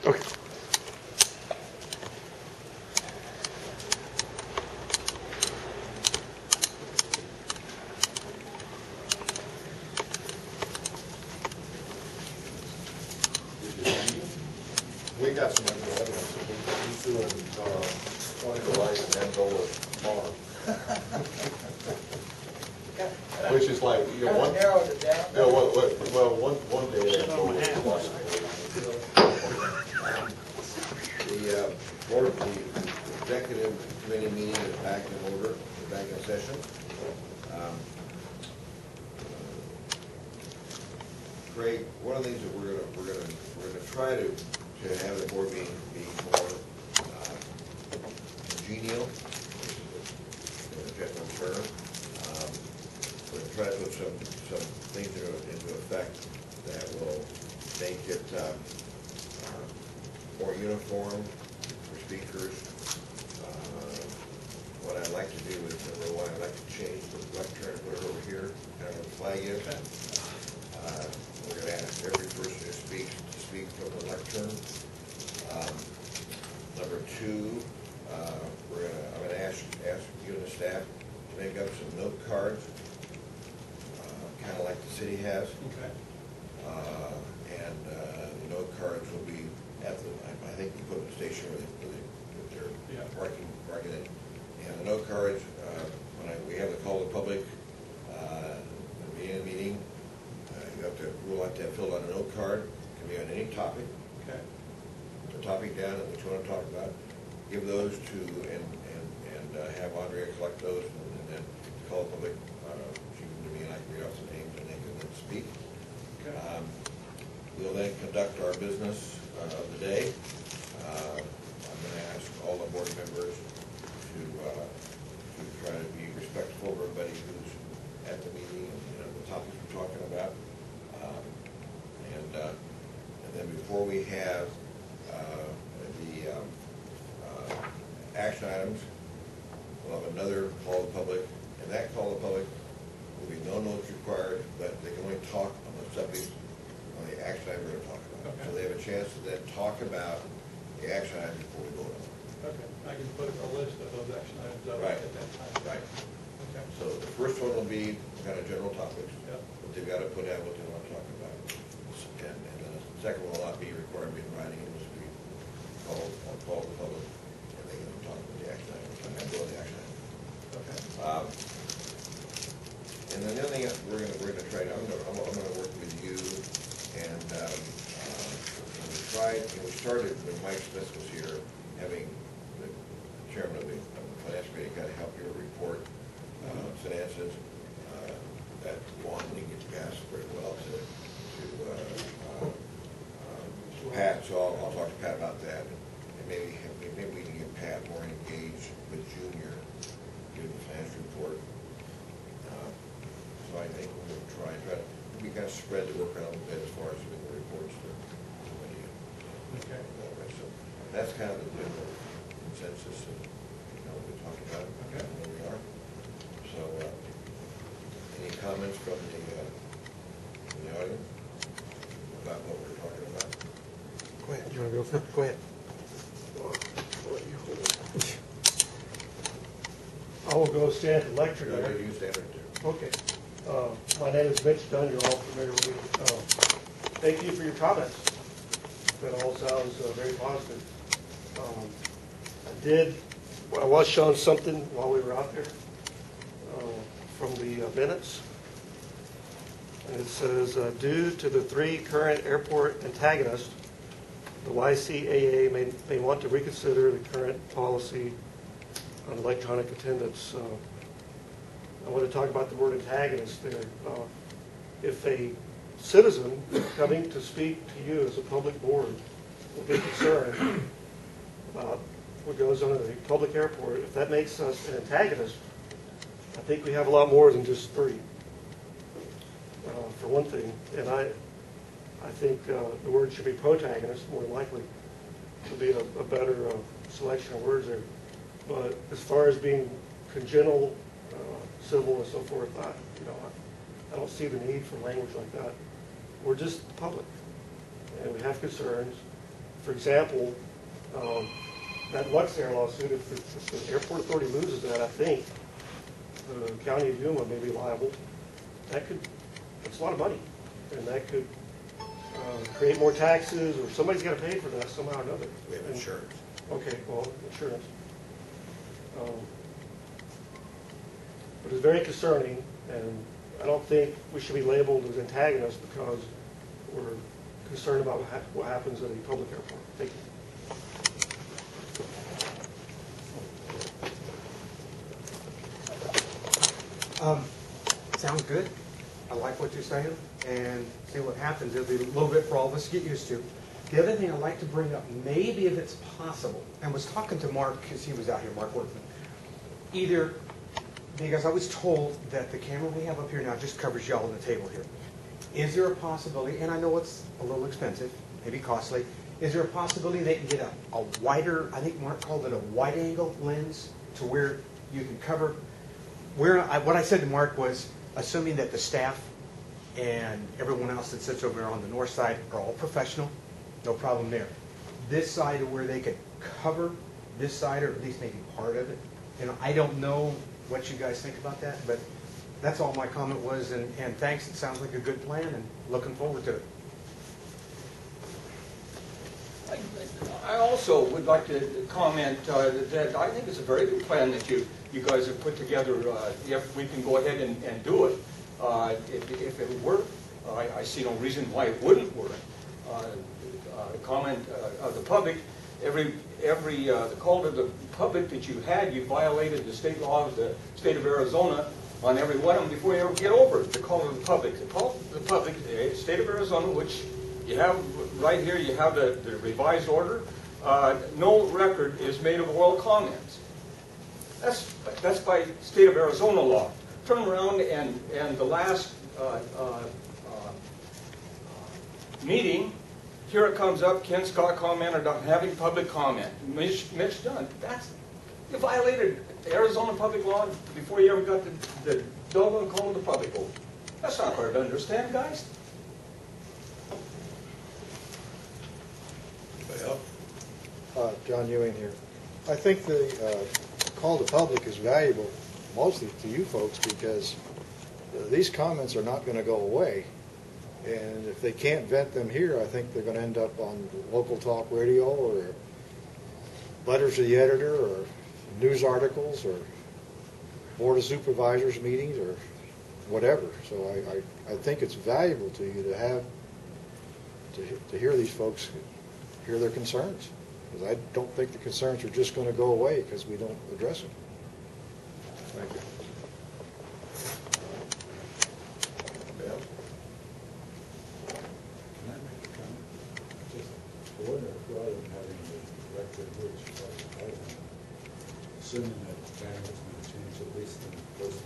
Okay. We got some evidence. He's doing 20 to life and Angola tomorrow. Which is like, you know, one, narrowed it down. you know, one day Angola is life. The board, the executive committee meeting is back in order, back in session. Craig, one of the things that we're gonna try to have the board meeting be more congenial, in a general term. We're gonna try to put some things into effect that will make it more uniform for speakers. What I'd like to do is, number one, I'd like to change the lectern and put it over here, kind of a flag is. We're going to ask every person who speaks to speak from the lectern. Number two, I'm going to ask you and the staff to make up some note cards, kind of like the city has. Okay. And the note cards will be at the, I think you put them in the station where they're marking it. And the note cards, when we have the call to the public, at the beginning of the meeting, we'll have to have filled out a note card. It can be on any topic. Okay. Put the topic down and what you want to talk about. Give those to and have Andrea collect those and then call the public. She can to me and I can read off some names and they can then speak. Okay. We'll then conduct our business of the day. I'm going to ask all the board members to try to be respectful of everybody who's at the meeting and the topics we're talking about. And then before we have the action items, we'll have another call to the public, and that call to the public will be no notes required, but they can only talk on the subject on the action item we're going to talk about. Okay. So they have a chance to then talk about the action item before we vote on it. Okay, I can put a list of those action items up Right. at that time. Right. Okay. So the first one will be kind of general topics. Yep. But they've got to put out what they want to talk about. And then the second one will not be required to be in writing. It will just be called the public, and they can talk about the action item, and go to the action item. Okay. And then the other thing we're gonna try to, I'm gonna work with you, and we started when Mike Smith was here, having the chairman of the finance committee kind of help your report finances. That one didn't get passed very well to Pat, so I'll talk to Pat about that, and maybe we can get Pat more engaged with Junior in the finance report. So I think we'll try to kind of spread the work around a little bit as far as doing the reports to everybody. Okay. So that's kind of the general consensus of what we're talking about, Okay. where we are. So any comments from the audience about what we're talking about? Go ahead. You want to go first? Go ahead. I will go stand at the lectern there. You stand right there. Okay. My name is Mitch Dunn. You're all familiar with me. Thank you for your comments. That all sounds very positive. I was shown something while we were out there from the minutes. And it says, due to the 3 current airport antagonists, the YCAA may want to reconsider the current policy on electronic attendance. I want to talk about the word antagonist there. If a citizen coming to speak to you as a public board will be concerned about what goes on in a public airport, if that makes us an antagonist, I think we have a lot more than just 3, for one thing. And I think the word should be protagonist, more than likely, to be a better selection of words there. But as far as being congenial, civil, and so forth, I don't see the need for language like that. We're just the public, and we have concerns. for example, that Lux Air lawsuit, if the airport authority loses that, I think the county of Yuma may be liable. That's a lot of money, and that could create more taxes, or somebody's got to pay for that somehow or another. We have insurance. Okay, well, insurance. But it's very concerning, and I don't think we should be labeled as antagonists because we're concerned about what happens at a public airport. Thank you. Sounds good. I like what you're saying, and see what happens. It'll be a little bit for all of us to get used to. The other thing I'd like to bring up, maybe if it's possible, and was talking to Mark because he was out here, Mark Workman, either, because I was told that the camera we have up here now just covers y'all on the table here. Is there a possibility, and I know it's a little expensive, maybe costly, is there a possibility they can get a wider, I think Mark called it a wide angle lens, to where you can cover, what I said to Mark was, assuming that the staff and everyone else that sits over there on the north side are all professional, no problem there. This side where they could cover this side, or at least maybe part of it. And I don't know what you guys think about that, but that's all my comment was. And thanks, it sounds like a good plan, and looking forward to it. I also would like to comment that I think it's a very good plan that you guys have put together. If we can go ahead and do it, if it would work, I see no reason why it wouldn't work. The comment of the public, the call to the public that you had, you violated the state law of the state of Arizona on every one of them before you ever get over it. The call to the public. The call to the public, the state of Arizona, which you have right here, you have the revised order. No record is made of oral comments. That's by state of Arizona law. Turn around and the last meeting, here it comes up, Ken Scott commented on having public comment. Mitch Dunn, you violated Arizona public law before you ever got the doggone call to the public over. That's not hard to understand, guys. Anybody else? John Ewing here. I think the call to public is valuable mostly to you folks because these comments are not going to go away. And if they can't vent them here, I think they're going to end up on local talk radio or letters to the editor or news articles or board of supervisors meetings or whatever. So I think it's valuable to you to have to hear these folks hear their concerns, because I don't think the concerns are just going to go away because we don't address them. Thank you. Anybody else? Can I make a comment? Just, I wonder if rather than having the director of which, assuming that the banner is going to change at least in the first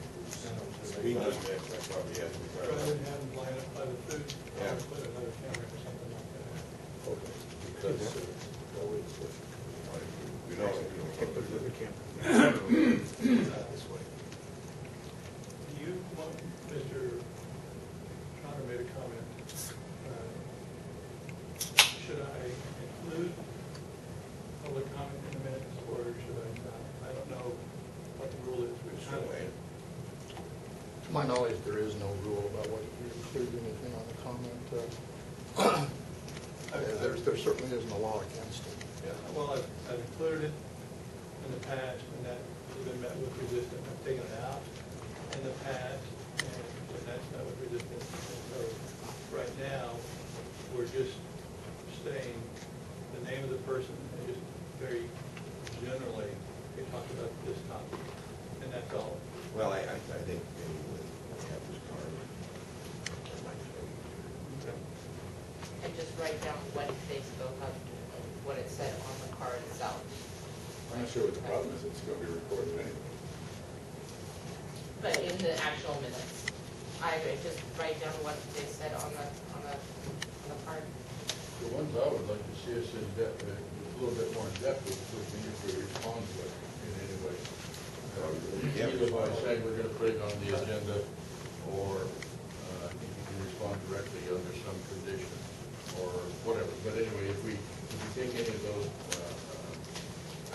Speed doesn't have, that probably has to be part Rather of than it. have them line up by the food, Yeah. put another camera or something like that. Okay, because always We know it. This way. Do you want, Mr. Trotter made a comment, should I include public comment in the minutes, or should I not? I don't know what the rule is. It's no way. To my knowledge, there is no rule about what you include anything on the comment. There certainly isn't a law against it. Yeah, well, I've included it in the past, and that has been met with resistance. I've taken it out in the past, and that's met with resistance. And so right now, we're just saying the name of the person and just very generally, we talk about this topic, and that's all. Well, I think maybe we'll have this card. That might be easier. And just write down what they spoke of, what it said on the card itself. I'm not sure what the problem is, it's going to be recorded anyway. But in the actual minutes, I would just write down what they said on the card. The ones I would like to see us in depth, a little bit more in depth, would be if we respond to it in any way. Either by saying we're going to put it on the agenda, or I think you can respond directly under some condition, or whatever. But anyway, if we take take any of those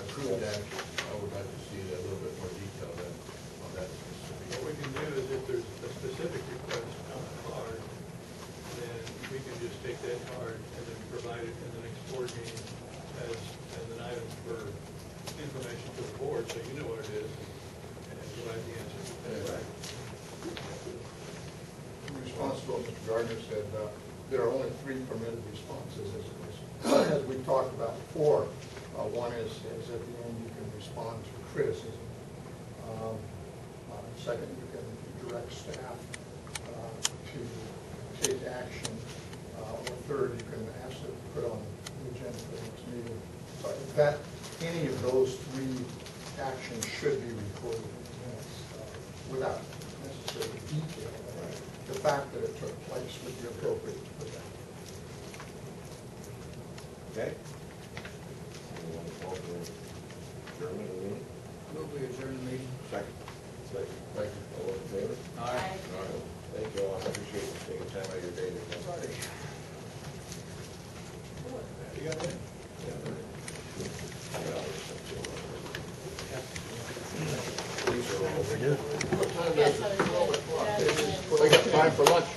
approved actions, I would like to see a little bit more detail then on that specific. What we can do is if there's a specific request on a card, then we can just take that card and then provide it in the next board meeting as an item for information to the board, so you know what it is and provide the answer. In response to what Mr. Gardner said, there are only 3 permitted responses, as we talked about before. One is at the end you can respond to criticism. Second, you can direct staff to take action. Or third, you can ask them to put on the agenda for the next meeting. So that any of those 3 actions should be recorded in the minutes without necessarily detail. The fact that it took place would be appropriate to put that. Okay? Anyone call for adjournment of the meeting? Move we adjourn the meeting. Second. Thank you. All in favor? Aye. All right. Thank you all. I appreciate you taking time out of your day to come. You got that? These are all. What time Yes, is I it? was good. 12 o'clock. I got time for lunch.